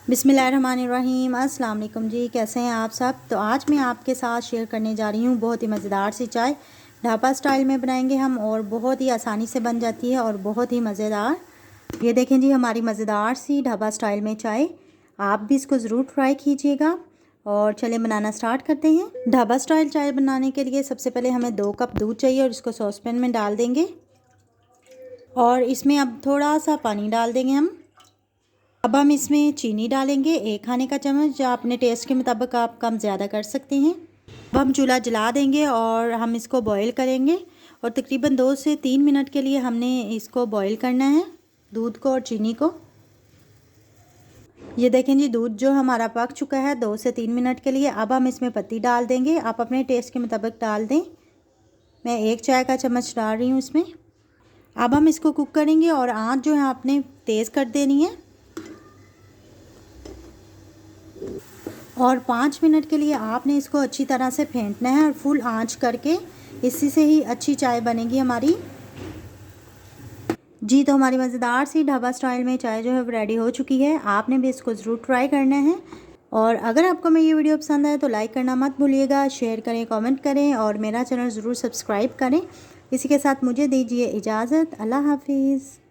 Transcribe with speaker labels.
Speaker 1: बिस्मिल्लाहिर्रहमानिर्रहीम। अस्सलाम वालेकुम जी, कैसे हैं आप सब। तो आज मैं आपके साथ शेयर करने जा रही हूँ बहुत ही मज़ेदार सी चाय। ढाबा स्टाइल में बनाएंगे हम और बहुत ही आसानी से बन जाती है और बहुत ही मज़ेदार। ये देखें जी हमारी मज़ेदार सी ढाबा स्टाइल में चाय। आप भी इसको ज़रूर ट्राई कीजिएगा। और चलें बनाना स्टार्ट करते हैं। ढाबा स्टाइल चाय बनाने के लिए सबसे पहले हमें 2 कप दूध चाहिए और इसको सॉसपैन में डाल देंगे और इसमें अब थोड़ा सा पानी डाल देंगे हम। अब हम इसमें चीनी डालेंगे 1 खाने का चम्मच, या अपने टेस्ट के मुताबिक आप कम ज़्यादा कर सकते हैं। अब हम चूल्हा जला देंगे और हम इसको बॉईल करेंगे और तकरीबन 2 से 3 मिनट के लिए हमने इसको बॉईल करना है, दूध को और चीनी को। ये देखें जी दूध जो हमारा पक चुका है 2 से 3 मिनट के लिए। अब हम इसमें पत्ती डाल देंगे, आप अपने टेस्ट के मुताबिक डाल दें। मैं 1 चाय का चम्मच डाल रही हूँ इसमें। अब हम इसको कुक करेंगे और आँच जो है आपने तेज़ कर देनी है और 5 मिनट के लिए आपने इसको अच्छी तरह से फेंटना है और फुल आंच करके। इसी से ही अच्छी चाय बनेगी हमारी जी। तो हमारी मज़ेदार सी ढाबा स्टाइल में चाय जो है रेडी हो चुकी है। आपने भी इसको ज़रूर ट्राई करना है और अगर आपको मेरी ये वीडियो पसंद आए तो लाइक करना मत भूलिएगा, शेयर करें, कमेंट करें और मेरा चैनल ज़रूर सब्सक्राइब करें। इसी के साथ मुझे दीजिए इजाज़त। अल्लाह हाफिज़।